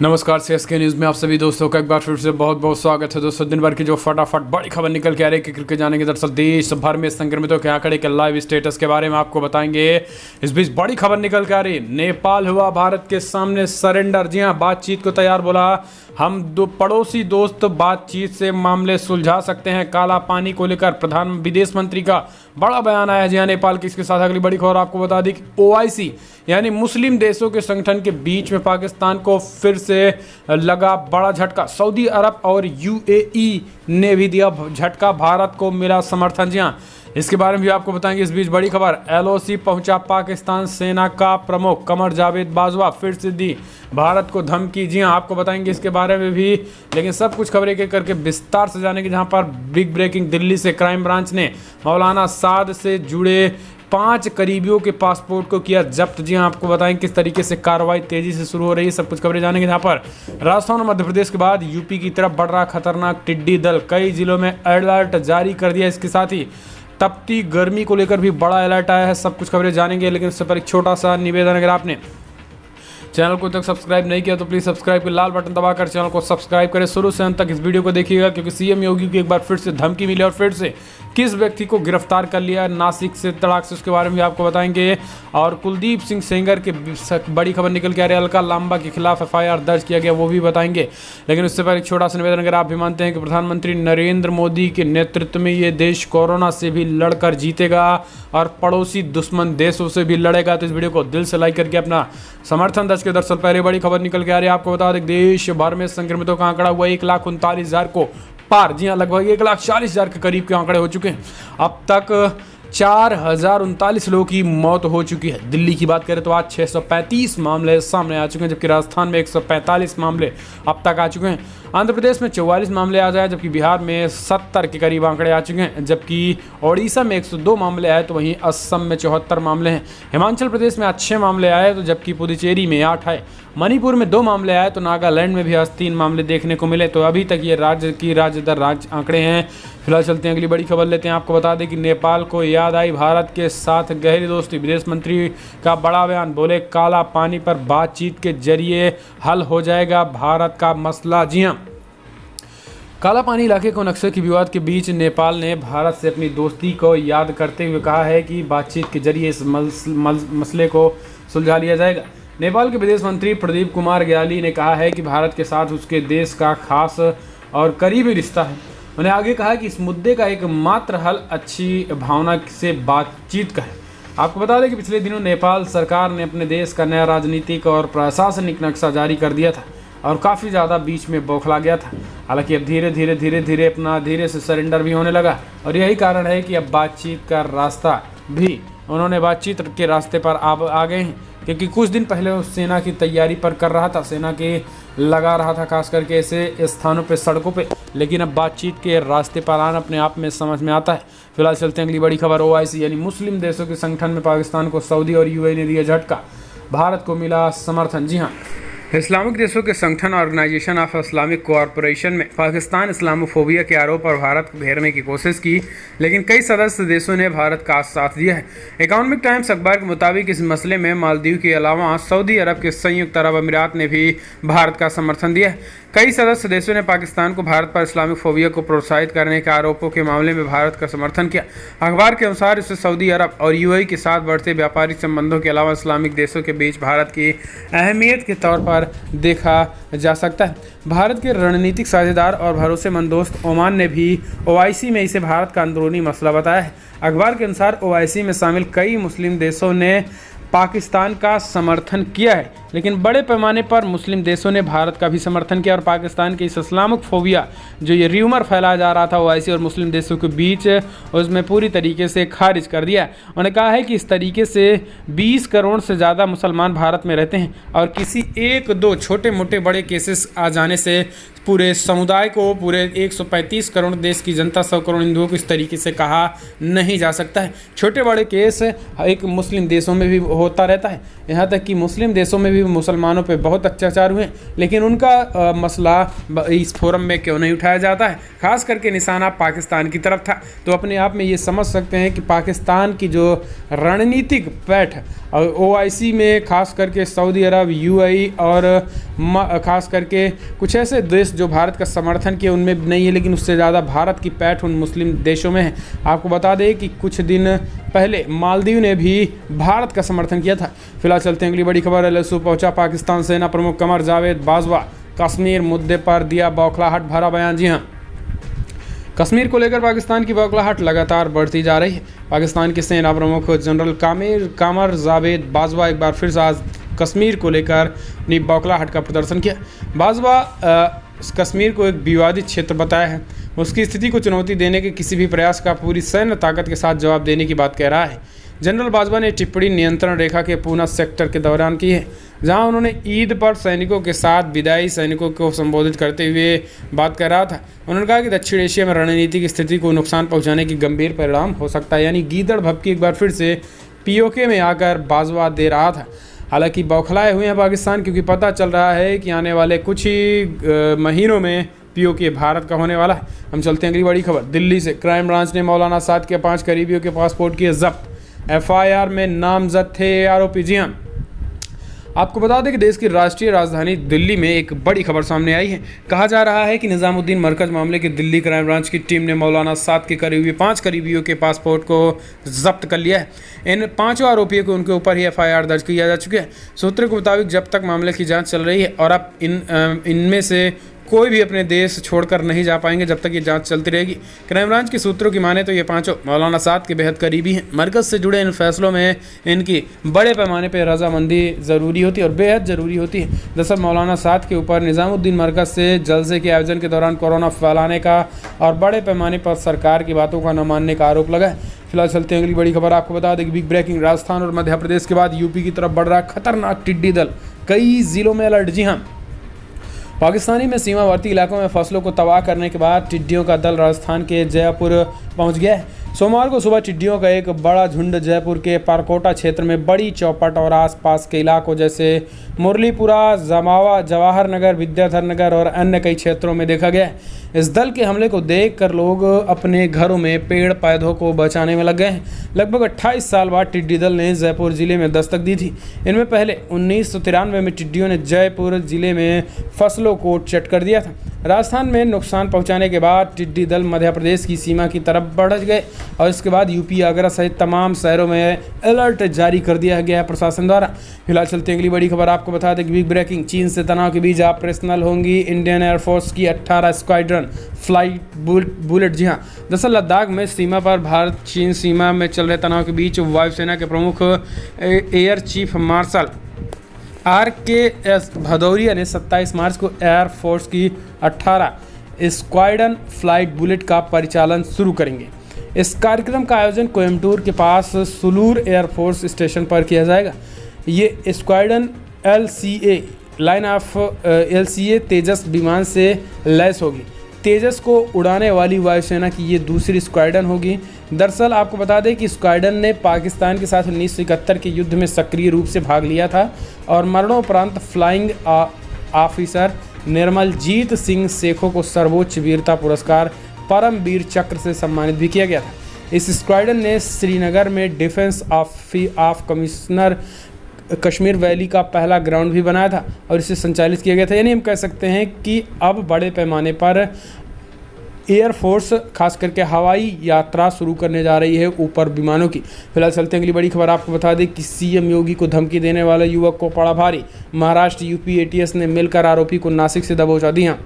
नमस्कार, CSK news में आप सभी दोस्तों का एक बार फिर से बहुत बहुत स्वागत है। दोस्तों, दिन भर की जो फटाफट बड़ी खबर निकल के आ रही है कि क्रिकेट जाने के दरअसल देश भर में संक्रमितों के आंकड़े के लाइव स्टेटस के बारे में आपको बताएंगे। इस बीच बड़ी खबर निकल के आ रही, नेपाल हुआ भारत के सामने सरेंडर। जी हाँ, बातचीत को तैयार बोला। हम दो पड़ोसी दोस्त बातचीत से मामले सुलझा सकते हैं। काला पानी को लेकर प्रधान विदेश मंत्री का बड़ा बयान आया। जी हाँ, नेपाल की इसके साथ अगली बड़ी खबर आपको बता दी कि ओआईसी यानी मुस्लिम देशों के संगठन के बीच में पाकिस्तान को फिर से लगा बड़ा झटका। सऊदी अरब और यूएई ने भी दिया झटका, भारत को मिला समर्थन। जी हाँ, इसके बारे में भी आपको बताएंगे। इस बीच बड़ी खबर, एलओसी पहुंचा पाकिस्तान सेना का प्रमुख कमर जावेद बाजवा, फिर से दी भारत को धमकी। जी हाँ, आपको बताएंगे इसके बारे में भी, लेकिन सब कुछ खबरें एक एक करके विस्तार से जानेंगे। जहां पर बिग ब्रेकिंग, दिल्ली से क्राइम ब्रांच ने मौलाना साद से जुड़े 5 करीबियों के पासपोर्ट को किया जब्त। जी हाँ, आपको बताएं किस तरीके से कार्रवाई तेजी से शुरू हो रही है, सब कुछ खबरें जानेंगे। जहाँ पर राजस्थान और मध्य प्रदेश के बाद यूपी की तरफ बढ़ रहा खतरनाक टिड्डी दल, कई जिलों में अलर्ट जारी कर दिया। इसके साथ ही तपती गर्मी को लेकर भी बड़ा अलर्ट आया है, सब कुछ खबरें जानेंगे। लेकिन उससे पर एक छोटा सा निवेदन, अगर आपने चैनल को तक सब्सक्राइब नहीं किया तो प्लीज़ सब्सक्राइब के लाल बटन दबाकर चैनल को सब्सक्राइब करें। शुरू से अंत तक इस वीडियो को देखिएगा, क्योंकि सीएम योगी की एक बार फिर से धमकी मिली और फिर से किस व्यक्ति को गिरफ्तार कर लिया नासिक से तड़ाक से, उसके बारे में भी आपको बताएंगे। और कुलदीप सिंह सेंगर के बड़ी खबर निकल के आ रही है, अलका लांबा के खिलाफ एफआईआर दर्ज किया गया, वो भी बताएंगे। लेकिन उससे पहले एक छोटा सा निवेदन, अगर आप भी मानते हैं कि प्रधानमंत्री नरेंद्र मोदी के नेतृत्व में ये देश कोरोना से भी लड़कर जीतेगा और पड़ोसी दुश्मन देशों से भी लड़ेगा, तो इस वीडियो को दिल से लाइक करके अपना समर्थन दर्ज के। दरअसल पहले बड़ी खबर निकल के आ रही है, आपको बता दें देश भर में संक्रमितों का आंकड़ा हुआ 1,39,000 को पार। जी हाँ, लगभग 1,40,000 के करीब के आंकड़े हो चुके हैं। अब तक 4,039 लोगों की मौत हो चुकी है। दिल्ली की बात करें तो आज 635 मामले सामने आ चुके हैं, जबकि राजस्थान में 145 मामले अब तक आ चुके हैं। आंध्र प्रदेश में 44 मामले आ जाए, जबकि बिहार में 70 के करीब आंकड़े आ चुके हैं, जबकि ओडिशा में 102 मामले आए तो वहीं असम में 74 मामले हैं। हिमाचल प्रदेश में आज 6 मामले आए तो जबकि पुदुचेरी में 8 आए। मणिपुर में 2 मामले आए तो नागालैंड में भी आज 3 मामले देखने को मिले। तो अभी तक ये राज्य दर राज्य आंकड़े हैं। फिलहाल चलते हैं अगली बड़ी खबर लेते हैं। आपको बता दें कि नेपाल को याद आई भारत के साथ गहरी दोस्ती, विदेश मंत्री का बड़ा बयान, बोले काला पानी पर बातचीत के जरिए हल हो जाएगा भारत का मसला। जी हाँ, काला पानी इलाके को नक्शे की विवाद के बीच नेपाल ने भारत से अपनी दोस्ती को याद करते हुए कहा है कि बातचीत के जरिए इस मसले को सुलझा लिया जाएगा। नेपाल के विदेश मंत्री प्रदीप कुमार ग्याली ने कहा है कि भारत के साथ उसके देश का खास और करीबी रिश्ता है। उन्होंने आगे कहा कि इस मुद्दे का एकमात्र हल अच्छी भावना से बातचीत का है। आपको बता दें कि पिछले दिनों नेपाल सरकार ने अपने देश का नया राजनीतिक और प्रशासनिक नक्शा जारी कर दिया था और काफ़ी ज़्यादा बीच में बौखला गया था। हालांकि अब धीरे धीरे अपना धीरे से सरेंडर भी होने लगा और यही कारण है कि अब बातचीत का रास्ता भी उन्होंने बातचीत के रास्ते पर आ गए हैं, क्योंकि कुछ दिन पहले वो सेना की तैयारी पर कर रहा था, सेना के लगा रहा था खास करके ऐसे स्थानों पे, सड़कों पे, लेकिन अब बातचीत के रास्ते पर आना अपने आप में समझ में आता है। फिलहाल चलते हैं अगली बड़ी खबर। ओआईसी यानी मुस्लिम देशों के संगठन में पाकिस्तान को सऊदी और यूएई ने दिया झटका, भारत को मिला समर्थन। जी हाँ, इस्लामिक देशों के संगठन ऑर्गेनाइजेशन ऑफ इस्लामिक कोऑपरेशन में पाकिस्तान इस्लामोफोबिया के आरोप पर भारत को घेरने की कोशिश की, लेकिन कई सदस्य देशों ने भारत का साथ दिया है। इकोनॉमिक टाइम्स अखबार के मुताबिक इस मसले में मालदीव के अलावा सऊदी अरब के संयुक्त अरब अमीरात ने भी भारत का समर्थन दिया है। कई सदस्य देशों ने पाकिस्तान को भारत पर इस्लामिक फोबिया को प्रोत्साहित करने के आरोपों के मामले में भारत का समर्थन किया। अखबार के अनुसार इससे सऊदी अरब और यूएई के साथ बढ़ते व्यापारिक संबंधों के अलावा इस्लामिक देशों के बीच भारत की अहमियत के तौर पर देखा जा सकता है। भारत के रणनीतिक साझेदार और भरोसेमंद दोस्त ओमान ने भी ओआईसी में इसे भारत का अंदरूनी मसला बताया है। अखबार के अनुसार ओआईसी में शामिल कई मुस्लिम देशों ने पाकिस्तान का समर्थन किया है, लेकिन बड़े पैमाने पर मुस्लिम देशों ने भारत का भी समर्थन किया और पाकिस्तान के इस इस्लामिक फोबिया जो ये र्यूमर फैलाया जा रहा था ओआईसी और मुस्लिम देशों के बीच, उसमें पूरी तरीके से खारिज कर दिया। उन्होंने कहा है कि इस तरीके से 20 करोड़ से ज़्यादा मुसलमान भारत में रहते हैं और किसी 1-2 छोटे मोटे बड़े केसेस आ जाने से पूरे समुदाय को, पूरे 135 करोड़ देश की जनता, 100 करोड़ हिंदुओं को इस तरीके से कहा नहीं जा सकता है। छोटे बड़े केस एक मुस्लिम देशों में भी होता रहता है। यहाँ तक कि मुस्लिम देशों में भी मुसलमानों पे बहुत अत्याचार हुए, लेकिन उनका मसला इस फोरम में क्यों नहीं उठाया जाता है। खास करके निशाना पाकिस्तान की तरफ था। तो अपने आप में ये समझ सकते हैं कि पाकिस्तान की जो रणनीतिक पैठ OIC में खास करके सऊदी अरब, UAE और खास करके कुछ ऐसे देश जो भारत का समर्थन किए उनमें नहीं है, लेकिन उससे ज़्यादा भारत की पैठ उन मुस्लिम देशों में है। आपको बता दें कि कुछ दिन पहले मालदीव ने भी भारत का समर्थन किया था। फिलहाल चलते हैं अगली बड़ी खबर। LSU पहुंचा पाकिस्तान सेना प्रमुख कमर जावेद बाजवा, कश्मीर मुद्दे पर दिया बौखलाहट भरा बयान। जी हाँ, कश्मीर को लेकर पाकिस्तान की बौखलाहट लगातार बढ़ती जा रही है। पाकिस्तान के सेना प्रमुख जनरल कमर जावेद बाजवा एक बार फिर से आज कश्मीर को लेकर अपनी बौखलाहट का प्रदर्शन किया। बाजवा कश्मीर को एक विवादित क्षेत्र बताया है। उसकी स्थिति को चुनौती देने के किसी भी प्रयास का पूरी सैन्य ताकत के साथ जवाब देने की बात कह रहा है। जनरल बाजवा ने टिप्पणी नियंत्रण रेखा के पूना सेक्टर के दौरान की है, जहां उन्होंने ईद पर सैनिकों के साथ विदाई सैनिकों को संबोधित करते हुए बात कर रहा था। उन्होंने कहा कि दक्षिण एशिया में रणनीतिक स्थिति को नुकसान पहुंचाने की गंभीर परिणाम हो सकता है। यानी गीदड़ भभकी एक बार फिर से POK में आकर बाजवा दे रहा था। हालांकि बौखलाए हुए हैं पाकिस्तान, क्योंकि पता चल रहा है कि आने वाले कुछ ही महीनों में POK भारत का होने वाला है। हम चलते हैं अगली बड़ी खबर। दिल्ली से क्राइम ब्रांच ने मौलाना साद के 5 करीबियों के पासपोर्ट किए जब्त। FIR में नामजद थे आरोपी। जी हाँ, आपको बता दें कि देश की राष्ट्रीय राजधानी दिल्ली में एक बड़ी खबर सामने आई है। कहा जा रहा है कि निजामुद्दीन मरकज मामले की दिल्ली क्राइम ब्रांच की टीम ने मौलाना साद के करीबी 5 करीबियों के पासपोर्ट को जब्त कर लिया है। इन 5 आरोपियों को उनके ऊपर ही FIR दर्ज किया जा चुका है। सूत्रों के मुताबिक जब तक मामले की जांच चल रही है और अब इनमें से कोई भी अपने देश छोड़कर नहीं जा पाएंगे जब तक ये जांच चलती रहेगी। क्राइम ब्रांच के सूत्रों की माने तो ये 5 मौलाना साद के बेहद करीबी हैं। मरकज़ से जुड़े इन फैसलों में इनकी बड़े पैमाने पर रजामंदी ज़रूरी होती है और बेहद ज़रूरी होती है। दरअसल मौलाना साद के ऊपर निज़ामुद्दीन मरकज़ से जलसे के आयोजन के दौरान कोरोना फैलाने का और बड़े पैमाने पर सरकार की बातों का न मानने का आरोप लगा है। फिलहाल चलते हैं अगली बड़ी खबर। आपको बता दें कि बिग ब्रेकिंग, राजस्थान और मध्य प्रदेश के बाद यूपी की तरफ बढ़ रहा खतरनाक टिड्डी दल, कई जिलों में अलर्ट। जी हाँ, पाकिस्तानी में सीमावर्ती इलाकों में फसलों को तबाह करने के बाद टिड्डियों का दल राजस्थान के जयपुर पहुंच गया है। सोमवार को सुबह टिड्डियों का एक बड़ा झुंड जयपुर के पारकोटा क्षेत्र में बड़ी चौपट और आसपास के इलाकों जैसे मुरलीपुरा, जवाहर नगर, विद्याधर नगर और अन्य कई क्षेत्रों में देखा गया है। इस दल के हमले को देखकर लोग अपने घरों में पेड़ पौधों को बचाने में लग गए हैं। लगभग 28 साल बाद टिड्डी दल ने जयपुर जिले में दस्तक दी थी। इनमें पहले 1993 में टिड्डियों ने जयपुर जिले में फसलों को चट कर दिया था। राजस्थान में नुकसान पहुंचाने के बाद टिड्डी दल मध्य प्रदेश की सीमा की तरफ बढ़ गए और इसके बाद यूपी, आगरा सहित तमाम शहरों में अलर्ट जारी कर दिया गया है प्रशासन द्वारा। फिलहाल चलते हैं अगली बड़ी खबर। आपको बता दें कि बिग ब्रेकिंग, चीन से तनाव के बीच ऑपरेशनल होंगी इंडियन एयरफोर्स की 18 स्क्वाड्रन फ्लाइट बुलेट। जी हाँ, दरअसल लद्दाख में सीमा पर भारत चीन सीमा में चल रहे तनाव के बीच वायुसेना के प्रमुख air chief marshal RKS Bhadauria ने 27 मार्च को एयरफोर्स की 18 स्क्वाड्रन फ्लाइट बुलेट का परिचालन शुरू करेंगे। इस कार्यक्रम का आयोजन कोयम्बटूर के पास सुलूर एयरफोर्स स्टेशन पर किया जाएगा। ये squadron LCA line of LCA तेजस विमान से लैस होगी। तेजस को उड़ाने वाली वायुसेना की ये दूसरी स्क्वाड्रन होगी। दरअसल आपको बता दें कि स्क्वाड्रन ने पाकिस्तान के साथ 1971 के युद्ध में सक्रिय रूप से भाग लिया था और मरणोपरांत फ्लाइंग ऑफिसर निर्मलजीत सिंह सेखों को सर्वोच्च वीरता पुरस्कार परमवीर चक्र से सम्मानित भी किया गया था। इस स्क्वाड्रन ने श्रीनगर में defence of commissioner Kashmir valley का पहला ग्राउंड भी बनाया था और इसे संचालित किया गया था। यानी हम कह सकते हैं कि अब बड़े पैमाने पर एयरफोर्स खास करके हवाई यात्रा शुरू करने जा रही है ऊपर विमानों की। फिलहाल चलते हैं अगली बड़ी खबर। आपको बता दें कि CM योगी को धमकी देने वाले युवक को पड़ा भारी। महाराष्ट्र UP ATS ने मिलकर आरोपी को नासिक से दबोचा दिया।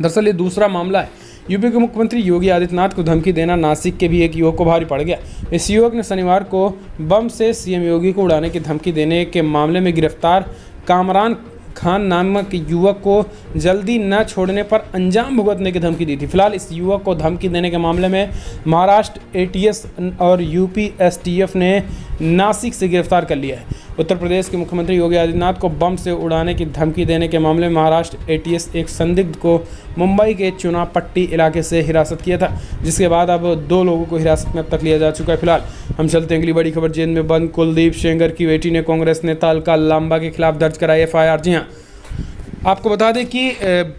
दरअसल ये दूसरा मामला है। यूपी के मुख्यमंत्री योगी आदित्यनाथ को धमकी देना नासिक के भी एक युवक को भारी पड़ गया। इस युवक ने शनिवार को बम से CM योगी को उड़ाने की धमकी देने के मामले में गिरफ्तार कामरान खान नामक युवक को जल्दी न छोड़ने पर अंजाम भुगतने की धमकी दी थी। फिलहाल इस युवक को धमकी देने के मामले में महाराष्ट्र ATS और UP STF ने नासिक से गिरफ्तार कर लिया है। उत्तर प्रदेश के मुख्यमंत्री योगी आदित्यनाथ को बम से उड़ाने की धमकी देने के मामले में महाराष्ट्र एटीएस एक संदिग्ध को मुंबई के चुनाव पट्टी इलाके से हिरासत किया था, जिसके बाद अब 2 लोगों को हिरासत में अब तक लिया जा चुका है। फिलहाल हम चलते हैं अगली बड़ी खबर। जेल में बंद कुलदीप सेंगर की बेटी ने कांग्रेस नेता अलका लांबा के खिलाफ दर्ज कराई एफआईआर। जी हाँ, आपको बता दें कि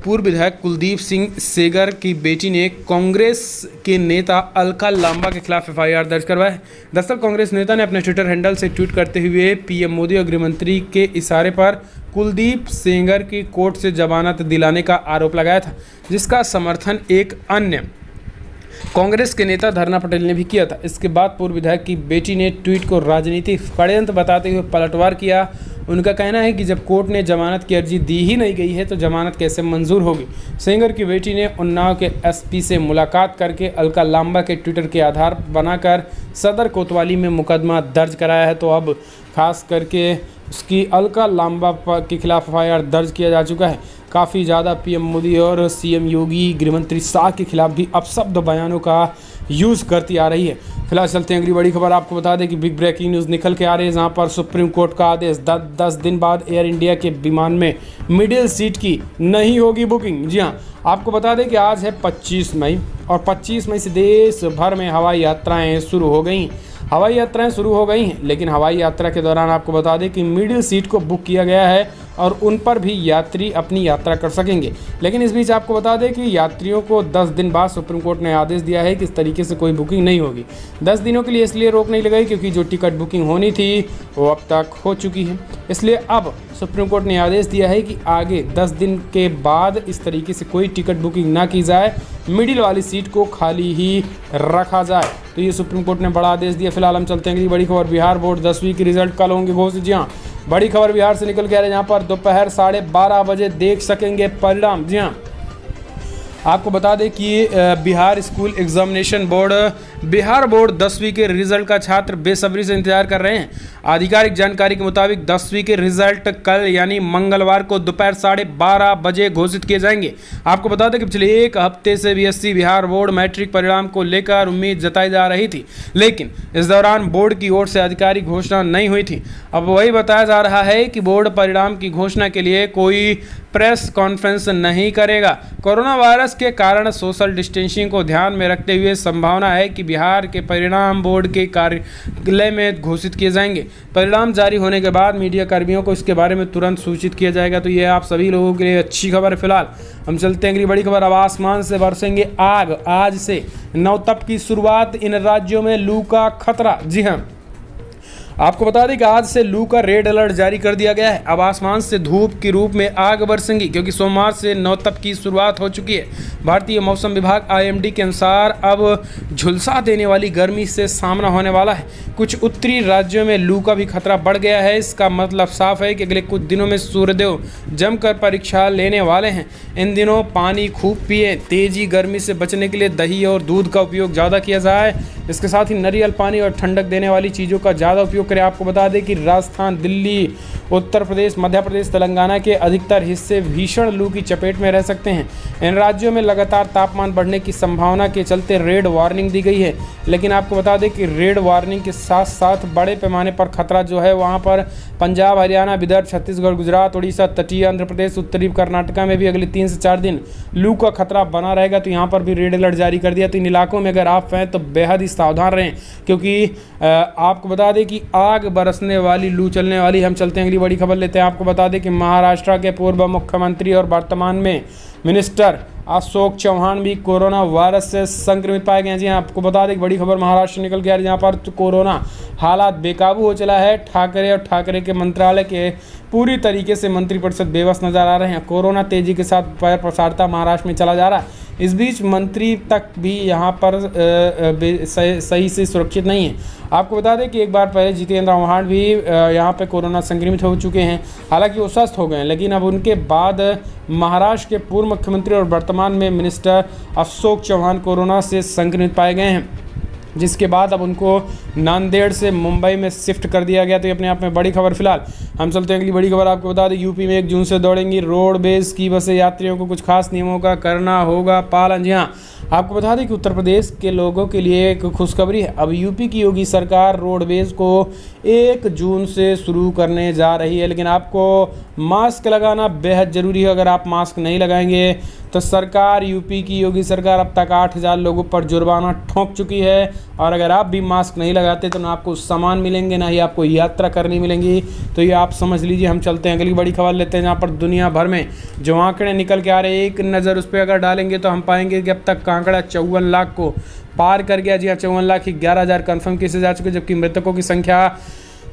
पूर्व विधायक कुलदीप सिंह सेंगर की बेटी ने कांग्रेस के नेता अलका लांबा के खिलाफ एफआईआर दर्ज करवाया है। दरअसल कांग्रेस नेता ने अपने ट्विटर हैंडल से ट्वीट करते हुए पीएम मोदी और गृहमंत्री के इशारे पर कुलदीप सेंगर की कोर्ट से जमानत दिलाने का आरोप लगाया था, जिसका समर्थन एक अन्य कांग्रेस के नेता धरना पटेल ने भी किया था। इसके बाद पूर्व विधायक की बेटी ने ट्वीट को राजनीतिक षड्यंत्र बताते हुए पलटवार किया। उनका कहना है कि जब कोर्ट ने जमानत की अर्जी दी ही नहीं गई है तो जमानत कैसे मंजूर होगी। सेंगर की बेटी ने उन्नाव के एसपी से मुलाकात करके अलका लांबा के ट्विटर के आधार बनाकर सदर कोतवाली में मुकदमा दर्ज कराया है। तो अब खास करके उसकी अलका लांबा के खिलाफ एफआईआर दर्ज किया जा चुका है। काफ़ी ज़्यादा पीएम मोदी और सीएम योगी, गृहमंत्री शाह के खिलाफ भी अपशब्द बयानों का यूज़ करती आ रही है। फिलहाल चलते हैं अगली बड़ी खबर। आपको बता दें कि बिग ब्रेकिंग न्यूज़ निकल के आ रही है, जहां पर सुप्रीम कोर्ट का आदेश 10 दिन बाद एयर इंडिया के विमान में मिडिल सीट की नहीं होगी बुकिंग। जी हाँ, आपको बता दें कि आज है 25 मई और 25 मई से देश भर में हवाई यात्राएँ शुरू हो गई हैं। लेकिन हवाई यात्रा के दौरान आपको बता दें कि मिडिल सीट को बुक किया गया है और उन पर भी यात्री अपनी यात्रा कर सकेंगे। लेकिन इस बीच आपको बता दें कि यात्रियों को 10 दिन बाद सुप्रीम कोर्ट ने आदेश दिया है कि इस तरीके से कोई बुकिंग नहीं होगी। 10 दिनों के लिए इसलिए रोक नहीं लगाई क्योंकि जो टिकट बुकिंग होनी थी वो अब तक हो चुकी है। इसलिए अब सुप्रीम कोर्ट ने आदेश दिया है कि आगे 10 दिन के बाद इस तरीके से कोई टिकट बुकिंग ना की जाए, मिडिल वाली सीट को खाली ही रखा जाए। तो ये सुप्रीम कोर्ट ने बड़ा आदेश दिया। फिलहाल हम चलते हैं अगली बड़ी खबर। बिहार बोर्ड 10वीं की रिजल्ट कल होंगे घोषित। जी हाँ, बड़ी खबर बिहार से निकल के आ रही है, जहाँ पर दोपहर 12:30 बजे देख सकेंगे परिणाम। जी हाँ, आपको बता दें कि Bihar school examination board Bihar board 10वीं के रिजल्ट का छात्र बेसब्री से इंतजार कर रहे हैं। आधिकारिक जानकारी के मुताबिक 10वीं के रिजल्ट कल यानी मंगलवार को दोपहर 12:30 बजे घोषित किए जाएंगे। आपको बता दें कि पिछले एक हफ्ते से बीएससी बिहार बोर्ड मैट्रिक परिणाम को लेकर उम्मीद जताई जा रही थी, लेकिन इस दौरान बोर्ड की ओर से आधिकारिक घोषणा नहीं हुई थी। अब वही बताया जा रहा है कि बोर्ड परिणाम की घोषणा के लिए कोई प्रेस कॉन्फ्रेंस नहीं करेगा। कोरोना वायरस के कारण सोशल डिस्टेंसिंग को ध्यान में रखते हुए संभावना है कि बिहार के परिणाम बोर्ड के कार्यालय में घोषित किए जाएंगे। परिणाम जारी होने के बाद मीडिया कर्मियों को इसके बारे में तुरंत सूचित किया जाएगा। तो ये आप सभी लोगों के लिए अच्छी खबर है। फिलहाल हम चलते हैं अगली बड़ी खबर। अब आसमान से बरसेंगे आग, आज से नवतप की शुरुआत, इन राज्यों में लू का खतरा। जी हाँ, आपको बता दें कि आज से लू का रेड अलर्ट जारी कर दिया गया है। अब आसमान से धूप के रूप में आग बरसेंगी क्योंकि सोमवार से नवतप की शुरुआत हो चुकी है। भारतीय मौसम विभाग IMD के अनुसार अब झुलसा देने वाली गर्मी से सामना होने वाला है। कुछ उत्तरी राज्यों में लू का भी खतरा बढ़ गया है। इसका मतलब साफ है कि अगले कुछ दिनों में सूर्यदेव जमकर परीक्षा लेने वाले हैं। इन दिनों पानी खूब पिए, तेजी गर्मी से बचने के लिए दही और दूध का उपयोग ज़्यादा किया जाए। इसके साथ ही नारियल पानी और ठंडक देने वाली चीज़ों का ज़्यादा उपयोग करें। आपको बता दें कि राजस्थान, दिल्ली, उत्तर प्रदेश, मध्य प्रदेश, तेलंगाना के अधिकतर हिस्से भीषण लू की चपेट में रह सकते हैं। इन राज्यों में लगातार तापमान बढ़ने की संभावना के चलते रेड वार्निंग दी गई है। लेकिन आपको बता दें कि रेड वार्निंग के साथ साथ बड़े पैमाने पर खतरा जो है वहाँ पर पंजाब, हरियाणा, विदर्भ, छत्तीसगढ़, गुजरात, उड़ीसा, तटीय आंध्र प्रदेश, उत्तरी कर्नाटका में भी अगले 3 से 4 दिन लू का खतरा बना रहेगा। तो यहाँ पर भी रेड अलर्ट जारी कर दिया। तो इन इलाकों में अगर आप हैं तो बेहद ही सावधान रहें क्योंकि आपको बता दें कि आग बरसने वाली, लू चलने वाली। हम चलते हैं अगली बड़ी खबर लेते हैं। आपको बता दें कि महाराष्ट्र के पूर्व मुख्यमंत्री और वर्तमान में मिनिस्टर अशोक चौहान भी कोरोना वायरस से संक्रमित पाए गए हैं। जी आपको बता दें कि बड़ी खबर महाराष्ट्र निकल के आ रही है, जहाँ पर कोरोना हालात बेकाबू हो चला है। ठाकरे और ठाकरे के मंत्रालय के पूरी तरीके से मंत्रिपरिषद बेबस नजर आ रहे हैं। कोरोना तेजी के साथ पैर पसारता महाराष्ट्र में चला जा रहा है। इस बीच मंत्री तक भी यहाँ पर सही से सुरक्षित नहीं है। आपको बता दें कि एक बार पहले जितेंद्र आव्हाड भी यहाँ पे कोरोना संक्रमित हो चुके हैं। हालांकि वो स्वस्थ हो गए हैं, लेकिन अब उनके बाद महाराष्ट्र के पूर्व मुख्यमंत्री और वर्तमान में मिनिस्टर अशोक चौहान कोरोना से संक्रमित पाए गए हैं, जिसके बाद अब उनको नांदेड़ से मुंबई में शिफ्ट कर दिया गया। तो ये अपने आप में बड़ी खबर। फिलहाल हम चलते हैं अगली बड़ी खबर। आपको बता दें यूपी में 1 जून से दौड़ेंगी रोडवेज की बसें। यात्रियों को कुछ खास नियमों का करना होगा पालन। जी हाँ, आपको बता दें कि उत्तर प्रदेश के लोगों के लिए एक खुशखबरी है। अब यूपी की योगी सरकार रोडवेज को 1 जून से शुरू करने जा रही है। लेकिन आपको मास्क लगाना बेहद ज़रूरी है। अगर आप मास्क नहीं लगाएंगे तो सरकार, यूपी की योगी सरकार अब तक 8,000 लोगों पर जुर्माना ठोक चुकी है। और अगर आप भी मास्क नहीं लगाते तो ना आपको सामान मिलेंगे, ना ही आपको यात्रा करनी मिलेंगी। तो ये आप समझ लीजिए। हम चलते हैं अगली बड़ी खबर लेते हैं, जहाँ पर दुनिया भर में जो आंकड़े निकल के आ रहे हैं, एक नज़र उस पर अगर डालेंगे तो हम पाएंगे कि अब तक का आंकड़ा 54 लाख को पार कर गया। जी हाँ, 54,11,000 कन्फर्म केसेज आ चुके, जबकि मृतकों की संख्या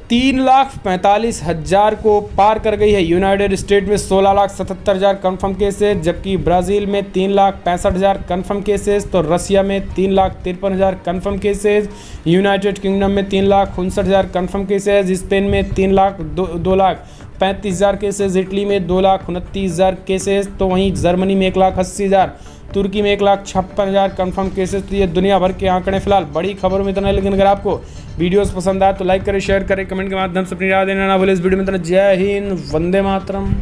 3,45,000 को पार कर गई है। यूनाइटेड स्टेट में 16,77,000 कन्फर्म केसेज, जबकि ब्राज़ील में 3,65,000 कन्फर्म केसेज, तो रसिया में 3,53,000 कन्फर्म केसेज, यूनाइटेड किंगडम में 3,59,000 कन्फर्म केसेज, स्पेन में 2,35,000 केसेज, इटली में 2,29,000 केसेज, तो वहीं जर्मनी में 1,80,000, तुर्की में 1,56,000 कन्फर्म केसेस। तो ये दुनिया भर के आंकड़े फिलहाल बड़ी खबरों में इतना है। लेकिन अगर आपको वीडियोस पसंद आए तो लाइक करें, शेयर करें, कमेंट के माध्यम से अपनी राय देना ना भूलें। इस वीडियो में इतना। जय हिंद, वंदे मातरम।